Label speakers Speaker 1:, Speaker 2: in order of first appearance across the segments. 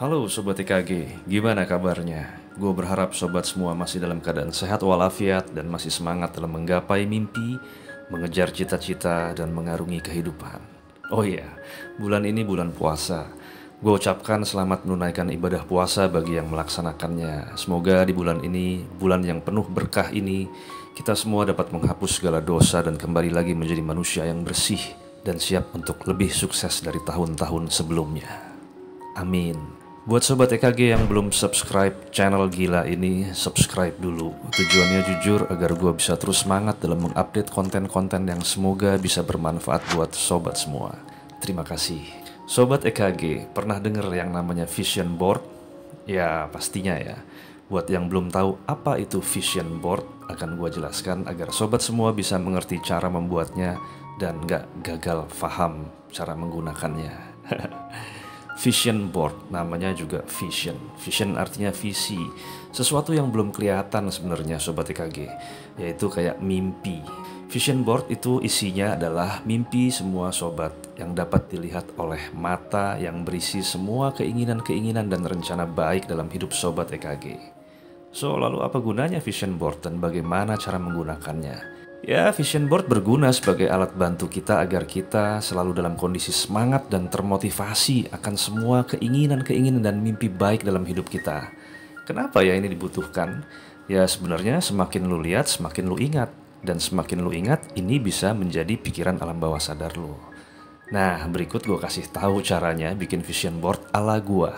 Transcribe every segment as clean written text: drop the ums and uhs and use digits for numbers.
Speaker 1: Halo Sobat TKG, gimana kabarnya? Gue berharap sobat semua masih dalam keadaan sehat walafiat dan masih semangat dalam menggapai mimpi, mengejar cita-cita, dan mengarungi kehidupan. Oh iya, bulan ini bulan puasa. Gue ucapkan selamat menunaikan ibadah puasa bagi yang melaksanakannya. Semoga di bulan ini, bulan yang penuh berkah ini, kita semua dapat menghapus segala dosa dan kembali lagi menjadi manusia yang bersih dan siap untuk lebih sukses dari tahun-tahun sebelumnya. Amin. Buat Sobat EKG yang belum subscribe channel gila ini, subscribe dulu. Tujuannya jujur agar gue bisa terus semangat dalam mengupdate konten-konten yang semoga bisa bermanfaat buat sobat semua. Terima kasih. Sobat EKG, pernah denger yang namanya vision board? Ya, pastinya ya. Buat yang belum tahu apa itu vision board, akan gue jelaskan agar sobat semua bisa mengerti cara membuatnya dan gak gagal paham cara menggunakannya. Vision board, namanya juga vision. Vision artinya visi. Sesuatu yang belum kelihatan sebenarnya Sobat EKG, yaitu kayak mimpi. Vision board itu isinya adalah mimpi semua sobat yang dapat dilihat oleh mata yang berisi semua keinginan-keinginan dan rencana baik dalam hidup Sobat EKG. So, lalu apa gunanya vision board dan bagaimana cara menggunakannya? Ya, vision board berguna sebagai alat bantu kita agar kita selalu dalam kondisi semangat dan termotivasi akan semua keinginan-keinginan dan mimpi baik dalam hidup kita. Kenapa ya ini dibutuhkan? Ya sebenarnya semakin lu lihat, semakin lu ingat. Dan semakin lu ingat, ini bisa menjadi pikiran alam bawah sadar lu. Nah, berikut gue kasih tahu caranya bikin vision board ala gue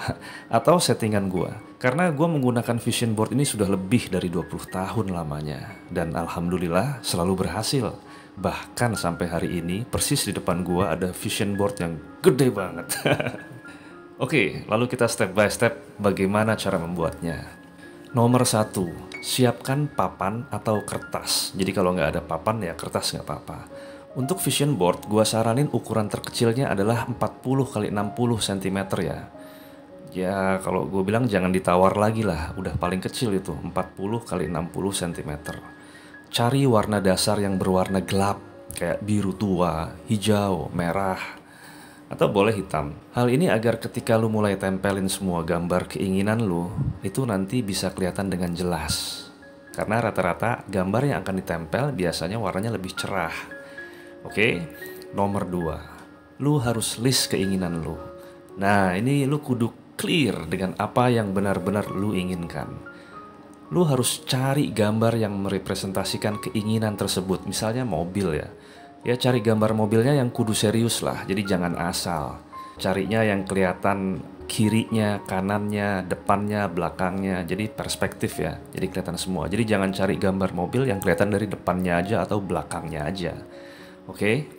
Speaker 1: atau settingan gue. Karena gue menggunakan vision board ini sudah lebih dari 20 tahun lamanya. Dan alhamdulillah selalu berhasil. Bahkan sampai hari ini persis di depan gue ada vision board yang gede banget. Oke, lalu kita step by step bagaimana cara membuatnya. Nomor 1, siapkan papan atau kertas. Jadi kalau nggak ada papan ya kertas nggak apa-apa. Untuk vision board, gua saranin ukuran terkecilnya adalah 40 kali 60 cm ya. Ya kalau gue bilang jangan ditawar lagi lah, udah paling kecil itu 40 kali 60 cm. Cari warna dasar yang berwarna gelap, kayak biru tua, hijau, merah, atau boleh hitam. Hal ini agar ketika lu mulai tempelin semua gambar keinginan lu, itu nanti bisa kelihatan dengan jelas. Karena rata-rata gambar yang akan ditempel biasanya warnanya lebih cerah. Oke, nomor 2, lu harus list keinginan lu. Nah, ini lu kudu clear dengan apa yang benar-benar lu inginkan. Lu harus cari gambar yang merepresentasikan keinginan tersebut. Misalnya mobil ya. Ya cari gambar mobilnya yang kudu serius lah, jadi jangan asal. Carinya yang kelihatan kirinya, kanannya, depannya, belakangnya. Jadi perspektif ya, jadi kelihatan semua. Jadi jangan cari gambar mobil yang kelihatan dari depannya aja atau belakangnya aja. Oke,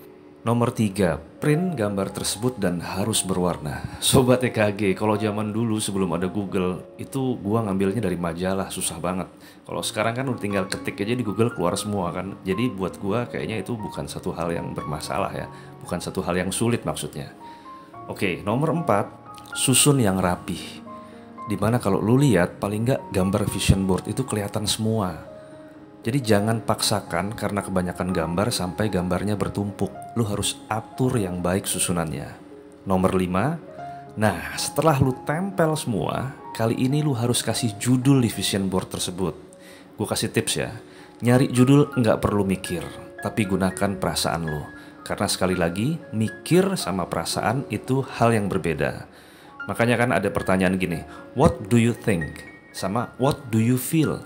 Speaker 1: nomor 3, print gambar tersebut dan harus berwarna. Sobat EKG, kalau zaman dulu sebelum ada Google, itu gua ngambilnya dari majalah, susah banget. Kalau sekarang kan udah tinggal ketik aja di Google keluar semua kan. Jadi buat gua kayaknya itu bukan satu hal yang bermasalah ya, bukan satu hal yang sulit maksudnya. Oke, nomor 4, susun yang rapih. Dimana kalau lu lihat paling nggak gambar vision board itu kelihatan semua. Jadi jangan paksakan karena kebanyakan gambar sampai gambarnya bertumpuk. Lu harus atur yang baik susunannya. Nomor 5, nah setelah lu tempel semua, kali ini lu harus kasih judul di vision board tersebut. Gue kasih tips ya, nyari judul nggak perlu mikir, tapi gunakan perasaan lu. Karena sekali lagi, mikir sama perasaan itu hal yang berbeda. Makanya kan ada pertanyaan gini, what do you think? Sama what do you feel?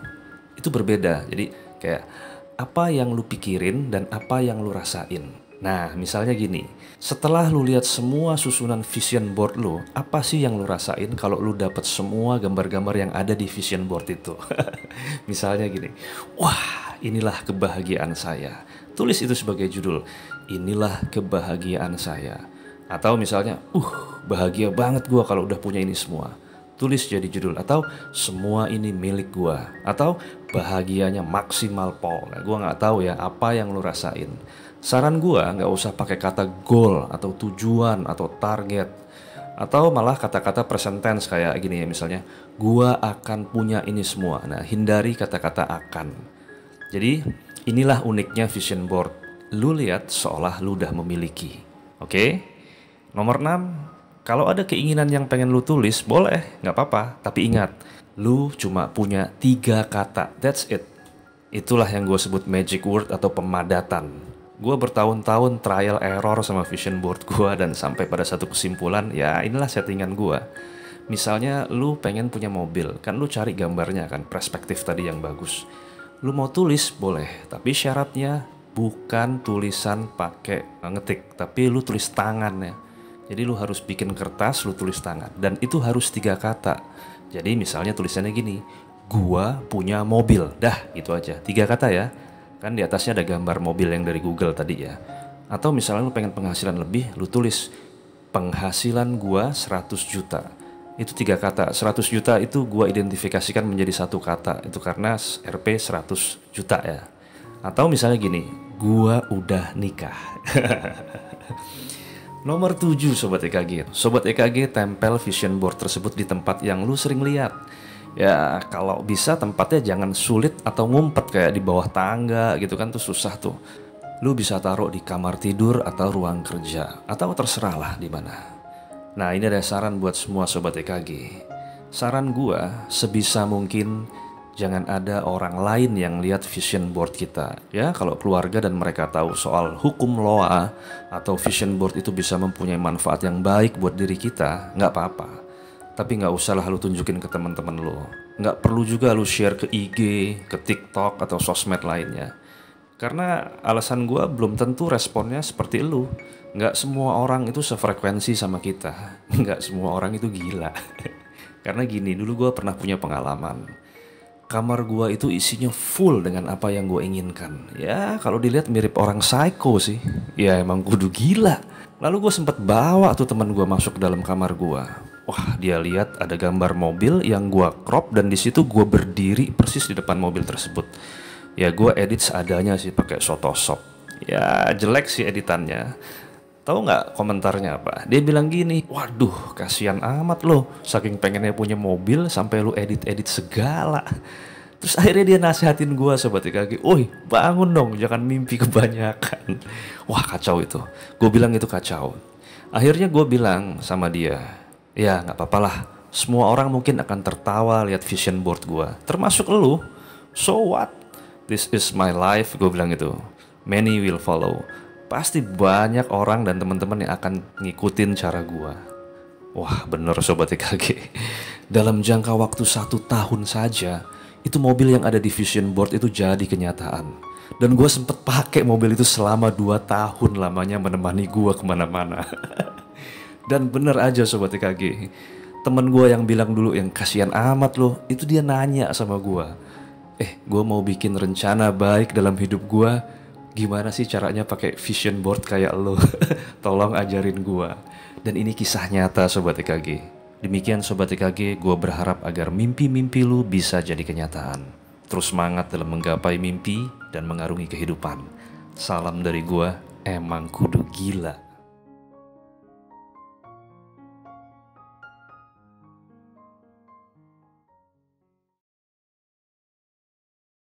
Speaker 1: Itu berbeda, jadi kayak apa yang lu pikirin dan apa yang lu rasain. Nah misalnya gini, setelah lu lihat semua susunan vision board lu, apa sih yang lu rasain kalau lu dapet semua gambar-gambar yang ada di vision board itu? Misalnya gini, wah inilah kebahagiaan saya. Tulis itu sebagai judul, inilah kebahagiaan saya. Atau misalnya, bahagia banget gua kalau udah punya ini semua. Tulis jadi judul, atau semua ini milik gua, atau bahagianya maksimal Paul. Nah, gua nggak tahu ya apa yang lu rasain. Saran gua nggak usah pakai kata goal atau tujuan atau target, atau malah kata-kata present tense kayak gini ya, misalnya gua akan punya ini semua. Nah hindari kata-kata akan. Jadi inilah uniknya vision board. Lu lihat seolah lu udah memiliki. Oke? Nomor 6, Kalau ada keinginan yang pengen lu tulis, boleh, nggak apa-apa. Tapi ingat, lu cuma punya 3 kata, that's it. Itulah yang gue sebut magic word atau pemadatan. Gue bertahun-tahun trial error sama vision board gue dan sampai pada satu kesimpulan, ya inilah settingan gue. Misalnya lu pengen punya mobil, kan lu cari gambarnya kan, perspektif tadi yang bagus. Lu mau tulis boleh, tapi syaratnya bukan tulisan pakai ngetik, tapi lu tulis tangan ya. Jadi lu harus bikin kertas, lu tulis tangan. Dan itu harus 3 kata. Jadi misalnya tulisannya gini, gua punya mobil. Dah, gitu aja. 3 kata ya. Kan di atasnya ada gambar mobil yang dari Google tadi ya. Atau misalnya lu pengen penghasilan lebih, lu tulis penghasilan gua 100 juta. Itu 3 kata. 100 juta itu gua identifikasikan menjadi 1 kata. Itu karena RP 100 juta ya. Atau misalnya gini, gua udah nikah. Nomor 7 Sobat EKG. Sobat EKG tempel vision board tersebut di tempat yang lu sering lihat. Ya kalau bisa tempatnya jangan sulit atau ngumpet kayak di bawah tangga gitu kan, tuh susah tuh. Lu bisa taruh di kamar tidur atau ruang kerja, atau terserah lah di mana. Nah ini ada saran buat semua Sobat EKG. Saran gua sebisa mungkin jangan ada orang lain yang lihat vision board kita. Ya, kalau keluarga dan mereka tahu soal hukum loa atau vision board itu bisa mempunyai manfaat yang baik buat diri kita, nggak apa-apa. Tapi nggak usah lah lu tunjukin ke teman-teman lu. Nggak perlu juga lu share ke IG, ke TikTok atau sosmed lainnya. Karena alasan gua belum tentu responnya seperti lu. Nggak semua orang itu sefrekuensi sama kita. Nggak semua orang itu gila. Karena gini, dulu gua pernah punya pengalaman. Kamar gua itu isinya full dengan apa yang gua inginkan. Ya kalau dilihat mirip orang psycho sih. Ya emang kudu gila. Lalu gua sempet bawa tuh teman gua masuk ke dalam kamar gua. Wah dia lihat ada gambar mobil yang gua crop dan di situ gua berdiri persis di depan mobil tersebut. Ya gua edit seadanya sih pakai Photoshop. Ya jelek sih editannya. Tahu nggak komentarnya apa? Dia bilang gini, waduh kasihan amat lo, saking pengennya punya mobil sampai lu edit-edit segala. Terus akhirnya dia nasihatin gue Sobat EKG, oi bangun dong, jangan mimpi kebanyakan. Wah kacau itu, gue bilang itu kacau. Akhirnya gue bilang sama dia, ya nggak apa-apa lah, semua orang mungkin akan tertawa lihat vision board gue, termasuk lu. So what? This is my life, gue bilang itu. Many will follow. Pasti banyak orang dan teman-teman yang akan ngikutin cara gua. Wah bener Sobat EKG. Dalam jangka waktu 1 tahun saja, itu mobil yang ada di vision board itu jadi kenyataan. Dan gua sempet pakai mobil itu selama 2 tahun lamanya menemani gua kemana-mana. Dan bener aja Sobat EKG. Temen gua yang bilang dulu yang kasihan amat loh, itu dia nanya sama gua. Gua mau bikin rencana baik dalam hidup gua. Gimana sih caranya pakai vision board kayak lo? Tolong ajarin gua. Dan ini kisah nyata Sobat EKG. Demikian Sobat EKG, gua berharap agar mimpi-mimpi lu bisa jadi kenyataan. Terus semangat dalam menggapai mimpi dan mengarungi kehidupan. Salam dari gua, emang kudu gila.